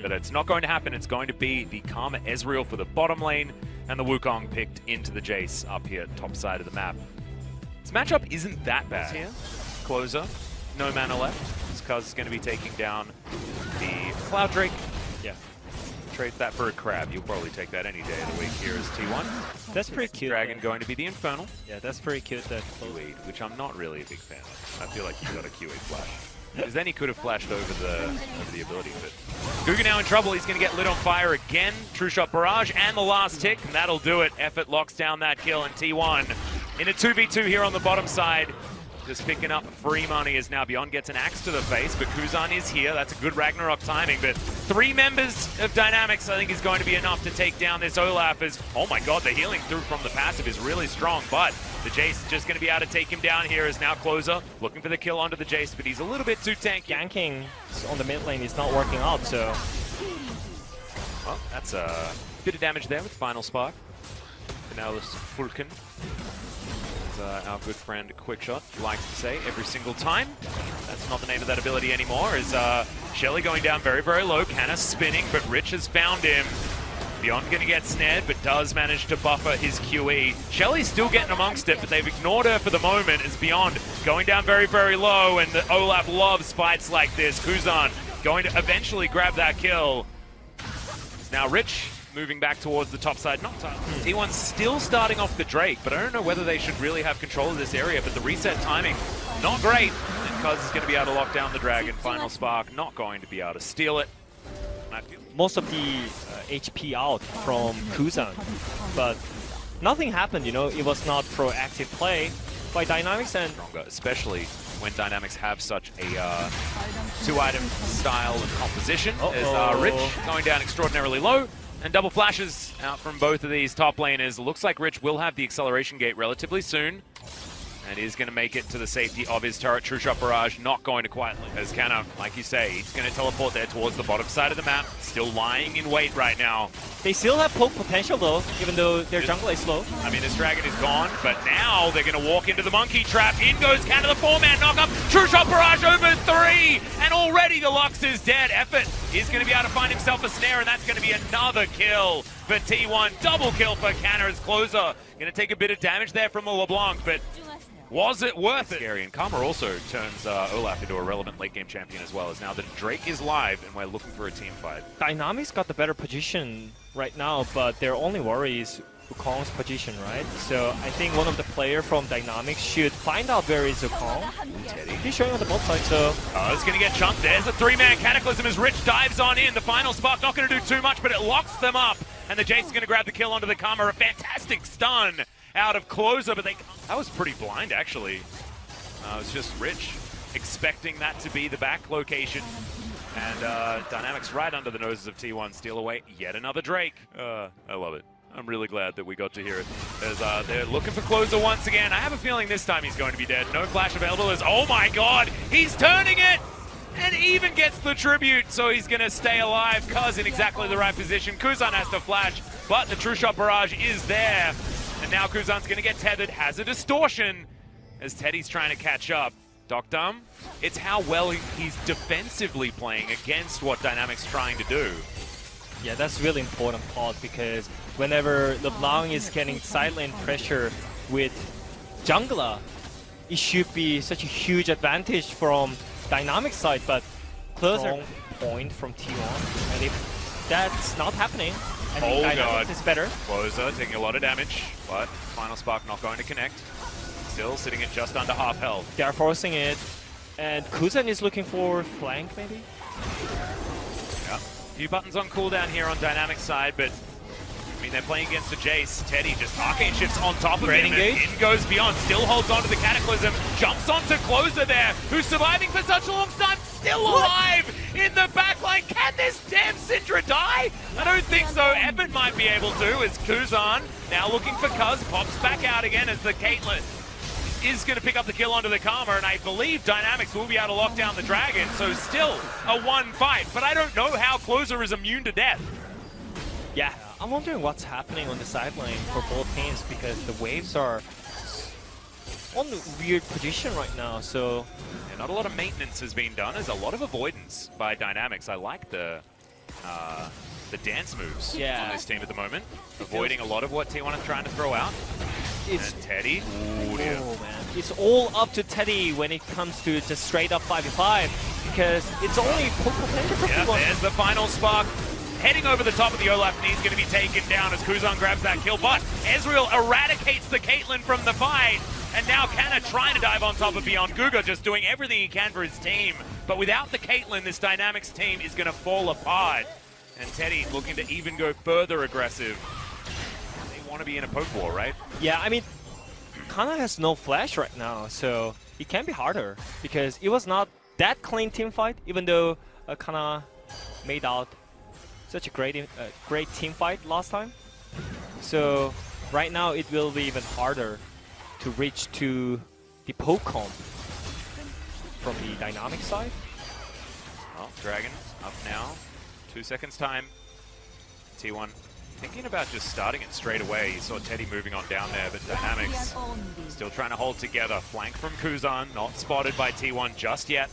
But it's not going to happen. It's going to be the Karma Ezreal for the bottom lane, and the Wukong picked into the Jace up here, top side of the map. This matchup isn't that bad. Here, Clozer, no mana left. Cuz is going to be taking down the Cloud Drake. Yeah. Trade that for a crab. You'll probably take that any day of the week. Here is T1. That's pretty cute. Dragon going to be the Infernal. Yeah, that's pretty cute. That Q8, which I'm not really a big fan of. I feel like he's got a Q8 flash. Because then he could have flashed over the ability. But Guga now in trouble. He's going to get lit on fire again. True Shot Barrage and the last tick. And that'll do it. Effort locks down that kill. And T1 in a 2v2 here on the bottom side. Just picking up free money as now Beyond gets an axe to the face, but Kuzan is here. That's a good Ragnarok timing, but 3 members of Dynamics I think is going to be enough to take down this Olaf as, oh my god, the healing through from the passive is really strong, but the Jace is just going to be able to take him down here as now Clozer looking for the kill onto the Jace, but he's a little bit too tanky. Ganking on the mid lane is not working out, so... Well, that's a bit of damage there with Final Spark. Finalis Fulken. Our good friend Quickshot likes to say every single time. That's not the name of that ability anymore. Is Shelly going down very, very low. Canna spinning, but Rich has found him. Beyond going to get snared, but does manage to buffer his QE. Shelly's still getting amongst it, but they've ignored her for the moment as Beyond going down very, very low, and the Olaf loves fights like this. Kuzan going to eventually grab that kill. It's now Rich moving back towards the top side. Not T1's still starting off the Drake, but I don't know whether they should really have control of this area, but the reset timing, not great. And Cuz is going to be able to lock down the Dragon. Final Spark, not going to be able to steal it. Most of the HP out from Kuzan, but nothing happened, you know, it was not proactive play by Dynamics, and especially when Dynamics have such a 2-item style of composition. As Rich going down extraordinarily low. And double flashes out from both of these top laners. Looks like Rich will have the acceleration gate relatively soon. And is going to make it to the safety of his turret. True Shot Barrage not going to quietly. As Canna, like you say, he's going to teleport there towards the bottom side of the map. Still lying in wait right now. They still have poke potential though, even though their jungle is slow. I mean, this dragon is gone, but now they're going to walk into the monkey trap. In goes Canna, the 4-man knockup. True Shot Barrage over 3. And already the Lux is dead. Effort is going to be able to find himself a snare, and that's going to be another kill for T1. Double kill for Canna as Clozer. Going to take a bit of damage there from the LeBlanc, but was it worth it? Scary. And Karma also turns Olaf into a relevant late-game champion as well, as now the Drake is live and we're looking for a team fight. Dynamics got the better position right now, but their only worry is Wukong's position, right? So I think one of the players from Dynamics should find out where is Wukong. Teddy. He's showing on the bot side, so... Oh, it's going to get chunked. There's a 3-man Cataclysm as Rich dives on in. The Final Spark not going to do too much, but it locks them up. And the Jace is going to grab the kill onto the Karma. A fantastic stun out of Clozer, but that was pretty blind, actually. It was just Rich expecting that to be the back location. And Dynamics right under the noses of T1 steal away yet another Drake. I love it. I'm really glad that we got to hear it. As they're looking for Clozer once again. I have a feeling this time he's going to be dead. No flash available as, oh my god, he's turning it! And even gets the tribute, so he's going to stay alive. Cuz in exactly the right position. Kuzan has to flash, but the True Shot Barrage is there. And now Kuzan's going to get tethered, has a distortion, as Teddy's trying to catch up. Doc Dumb, it's how well he's defensively playing against what Dynamics trying to do. Yeah, that's really important part, because whenever LeBlanc is getting side lane pressure with jungler, it should be such a huge advantage from Dynamics side, but Clozer point from T1, and if that's not happening, I think Dynamics is better. Clozer taking a lot of damage, but Final Spark not going to connect. Still sitting at just under half health. They are forcing it, and Kuzan is looking for flank, maybe? Yeah. A few buttons on cooldown here on Dynamics side, but I mean, they're playing against the Jace. Teddy just arcane shifts on top of him, and in goes Beyond. Still holds on to the Cataclysm, jumps onto Clozer there, who's surviving for such a long time, still alive in the backline. Can this damn Syndra die? I don't think so. Effort might be able to, as Kuzan now looking for Cuz, pops back out again as the Caitlyn is going to pick up the kill onto the Karma, and I believe Dynamics will be able to lock down the Dragon, so still a 1 fight, but I don't know how Clozer is immune to death. Yeah, I'm wondering what's happening on the side lane for both teams, because the waves are on a weird position right now, so... Yeah, not a lot of maintenance has been done. There's a lot of avoidance by Dynamics. I like the the dance moves on Yeah. this team at the moment, avoiding a lot of what T1 is trying to throw out. It's And Teddy, ooh, dear. Oh man, it's all up to Teddy when it comes to just straight up 5v5 because it's only potential. Yeah, there's the final spark. Heading over the top of the Olaf, and he's going to be taken down as Kuzan grabs that kill. But Ezreal eradicates the Caitlyn from the fight. And now Canna trying to dive on top of Beyond. Guga just doing everything he can for his team. But without the Caitlyn, this Dynamics team is going to fall apart. And Teddy looking to even go further aggressive. They want to be in a poke war, right? Yeah, I mean, Canna has no flash right now, so it can be harder because it was not that clean team fight, even though Canna made out such a great team fight last time. So right now it will be even harder to reach to the poke comp from the dynamic side. Well, Dragon up now. 2 seconds time. T1 thinking about just starting it straight away. You saw Teddy moving on down there, but Dynamics still trying to hold together. Flank from Kuzan, not spotted by T1 just yet.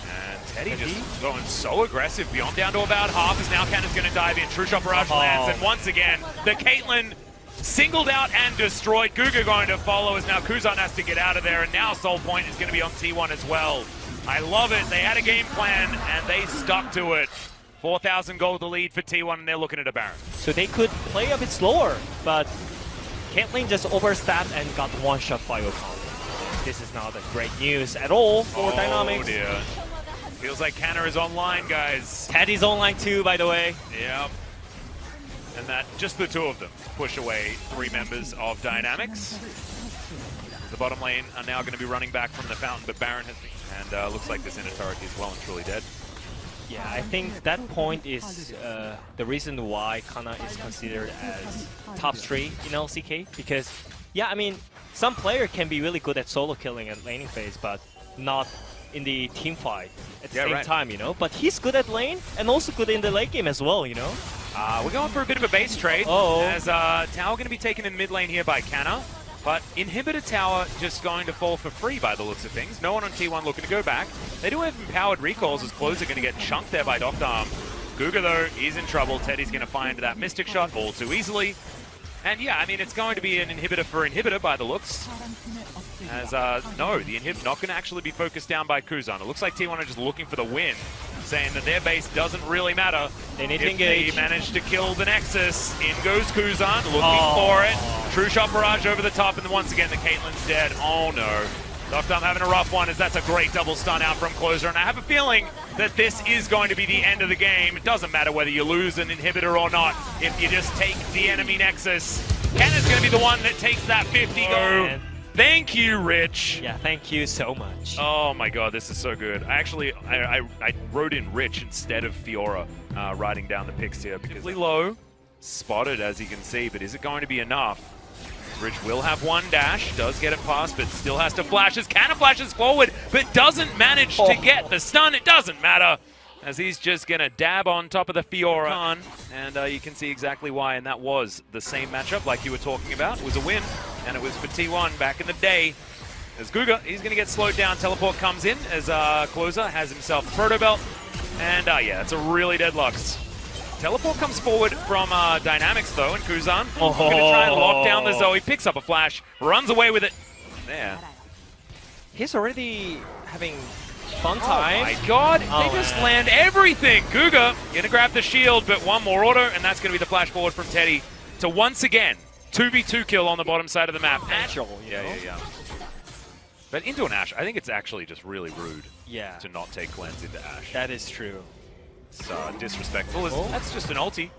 And Teddy just going so aggressive. Beyond down to about half as now Canna's going to dive in. True Shot Barrage lands, and once again, the Caitlyn singled out and destroyed. Guga going to follow as now Kuzan has to get out of there, and now Soul Point is going to be on T1 as well. I love it. They had a game plan, and they stuck to it. 4,000 gold the lead for T1, and they're looking at a Baron. So they could play a bit slower, but Caitlyn just overstepped and got one shot by Okami. This is not a great news at all for Dynamics. Oh dear. Feels like Canna is online, guys. Teddy's online too, by the way. Yep. And that, just the two of them, push away 3 members of Dynamics. The bottom lane are now going to be running back from the fountain, but Baron has been, and looks like this inner turret is well and truly dead. Yeah, I think that point is the reason why Canna is considered as top 3 in LCK, because, yeah, I mean, some player can be really good at solo killing and laning phase, but not in the team fight at the same time, you know? But he's good at lane and also good in the late game as well, you know? We're going for a bit of a base trade, as Tower going to be taken in mid lane here by Canna. But Inhibitor Tower just going to fall for free by the looks of things. No one on T1 looking to go back. They do have empowered recalls as Clozer going to get chunked there by Doctor Arm. Guga, though, is in trouble. Teddy's going to find that Mystic Shot all too easily. And yeah, I mean, it's going to be an inhibitor for inhibitor by the looks. As, no, the inhib not going to actually be focused down by Kuzan. It looks like T1 are just looking for the win, saying that their base doesn't really matter. They need to engage. They manage to kill the Nexus. In goes Kuzan, looking for it. True Shot Barrage over the top, and then once again the Caitlyn's dead. Oh no. Doctor having a rough one, as that's a great double stun out from Clozer, and I have a feeling that this is going to be the end of the game. It doesn't matter whether you lose an inhibitor or not. If you just take the enemy Nexus, Canna's going to be the one that takes that 50 gold. Thank you, Rich. Yeah, thank you so much. Oh my god, this is so good. I wrote in Rich instead of Fiora writing down the picks here because low, spotted as you can see, but is it going to be enough? Rich will have one dash, does get it past, but still has to flash as Canna flashes forward, but doesn't manage to get the stun. It doesn't matter, as he's just going to dab on top of the Fiora. And you can see exactly why, and that was the same matchup like you were talking about. It was a win, and it was for T1 back in the day. As Guga, he's going to get slowed down. Teleport comes in as Clozer has himself a Proto Belt. And yeah, it's a really dead Lux. Teleport comes forward from Dynamics though, and Kuzan going to try and lock down the Zoe, picks up a flash, runs away with it. There. He's already having fun time. Oh my god, they just land everything. Guga gonna grab the shield, but one more auto, and that's gonna be the flash forward from Teddy to once again 2v2 kill on the bottom side of the map. Yeah. But into an Ashe, I think it's actually just really rude to not take cleanse into Ashe. That is true. It's disrespectful. That's just an ulti.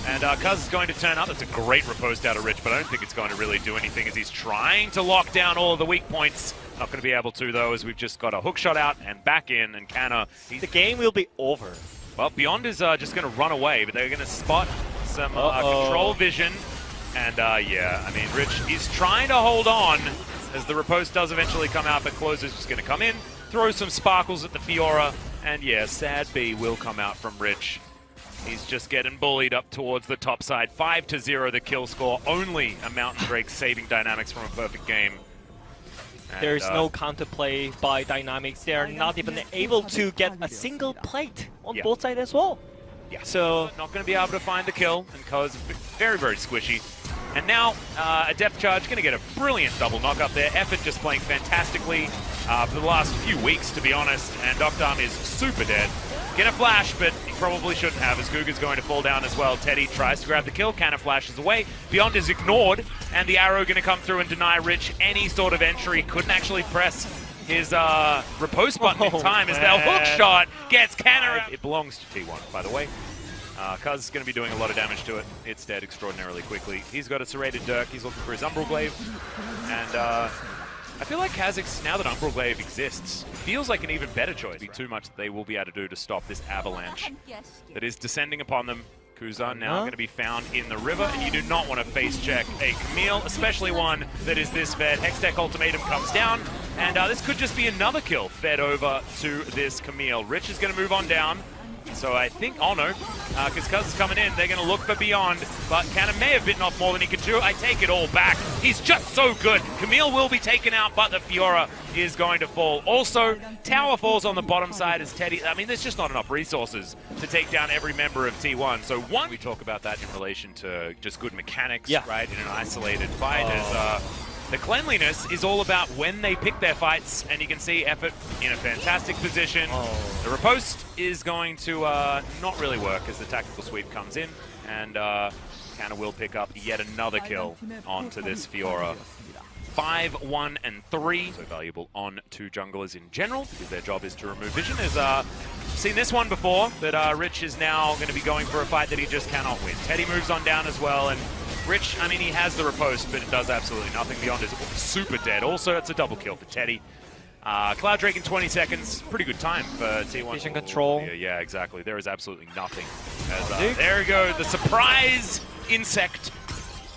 And Cuz is going to turn up. That's a great riposte out of Rich, but I don't think it's going to really do anything as he's trying to lock down all of the weak points. Not going to be able to, though, as we've just got a hook shot out and back in, and Canna... The game will be over. Well, Beyond is just going to run away, but they're going to spot some control vision. And yeah, I mean, Rich is trying to hold on as the riposte does eventually come out, but Clozer's just going to come in, throw some sparkles at the Fiora, and yeah, sad B will come out from Rich. He's just getting bullied up towards the top side. 5-0 the kill score. Only a Mountain Drake saving Dynamics from a perfect game. There is no counterplay by Dynamics. They are not even able to get a single plate on both sides as well. Yeah. So not going to be able to find the kill, and Cuz very, very squishy. And now a depth charge going to get a brilliant double knock up there. Effort just playing fantastically for the last few weeks, to be honest. And Doctarm is super dead. Gonna flash, but he probably shouldn't have, as Guga's going to fall down as well. Teddy tries to grab the kill, Canna flashes away. Beyond is ignored, and the arrow going to come through and deny Rich any sort of entry. Couldn't actually press his repose button in time, as their hook shot gets Canna out. It belongs to T1, by the way. Cuz is going to be doing a lot of damage to it. It's dead extraordinarily quickly. He's got a serrated Dirk. He's looking for his Umbral Glaive. And I feel like Kha'Zix, now that Umbral Glaive exists, feels like an even better choice. It'd be too much that they will be able to do to stop this avalanche that is descending upon them. Kuza now going to be found in the river, and you do not want to face check a Camille, especially one that is this fed. Hextech Ultimatum comes down, and this could just be another kill fed over to this Camille. Rich is going to move on down. So I think, oh no, because Cuz is coming in, they're going to look for Beyond, but Canna may have bitten off more than he could chew. I take it all back. He's just so good. Camille will be taken out, but the Fiora is going to fall. Also, Tower falls on the bottom side as Teddy. I mean, there's just not enough resources to take down every member of T1. So one, we talk about that in relation to just good mechanics, right, in an isolated fight, as the cleanliness is all about when they pick their fights, and you can see Effort in a fantastic position. The riposte is going to not really work as the tactical sweep comes in, and Canna will pick up yet another kill onto this Fiora. 5, 1, and 3. So valuable on two junglers in general, because their job is to remove vision. As seen this one before, but Rich is now going to be going for a fight that he just cannot win. Teddy moves on down as well, and Rich, I mean, he has the riposte, but it does absolutely nothing. Beyond is super dead. Also, it's a double kill for Teddy. Cloud Drake in 20 seconds. Pretty good time for T1. Vision control. Yeah, exactly. There is absolutely nothing. As, there we go. The surprise insect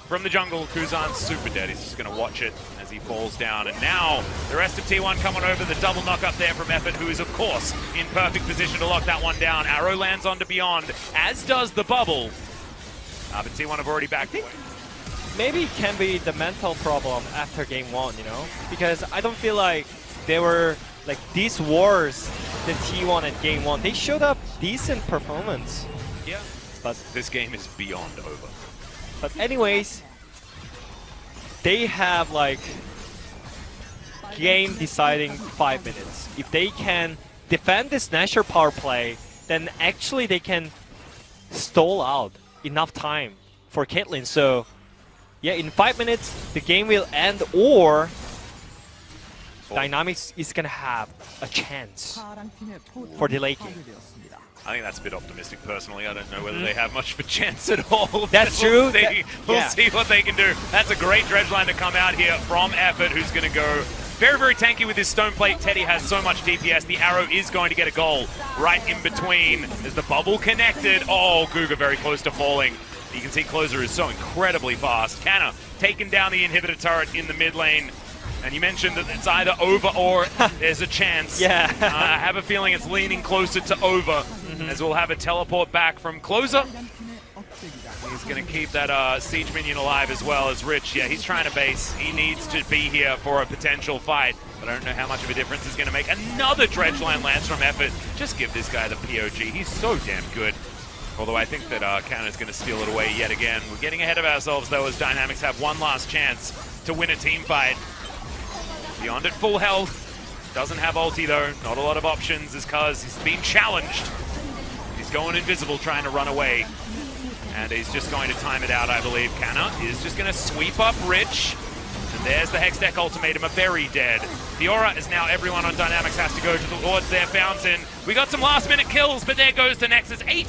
from the jungle. Kuzan's super dead. He's just going to watch it as he falls down. And now the rest of T1 coming over. The double knock up there from Effort, who is, of course, in perfect position to lock that one down. Arrow lands onto Beyond, as does the bubble. But T1 have already backed away. Maybe it can be the mental problem after game 1, you know? Because I don't feel like they were, like, these wars, the T1 at game 1, they showed up decent performance. Yeah. But this game is beyond over. But anyways, they have, like, game deciding 5 minutes. If they can defend this Nashor power play, then actually they can stall out enough time for Caitlyn. So yeah, in 5 minutes the game will end, or Dynamics is gonna have a chance for the late game. I think that's a bit optimistic personally. I don't know whether they have much of a chance at all. That's true. We'll see what they can do. That's a great dredge line to come out here from Effort, who's going to go very, very tanky with his stone plate. Teddy has so much DPS. The arrow is going to get a goal right in between as the bubble connected. Oh, Guga very close to falling. You can see Clozer is so incredibly fast. Canna taking down the inhibitor turret in the mid lane. And you mentioned that it's either over or there's a chance. Yeah. I have a feeling it's leaning closer to over, as we'll have a teleport back from Clozer. He's going to keep that siege minion alive as well as Rich. Yeah, he's trying to base. He needs to be here for a potential fight, but I don't know how much of a difference it's going to make. Another dredge line lands from Effort. Just give this guy the POG. He's so damn good. Although I think that Canna's going to steal it away yet again. We're getting ahead of ourselves, though, as Dynamics have one last chance to win a team fight. Beyond at full health. Doesn't have ulti, though. Not a lot of options, is because he's been challenged. He's going invisible, trying to run away. And he's just going to time it out, I believe. Canna is just going to sweep up Rich. And there's the Hextech Ultimatum, a very dead. Fiora is now everyone on Dynamics has to go towards their fountain. We got some last-minute kills, but there goes the Nexus 18.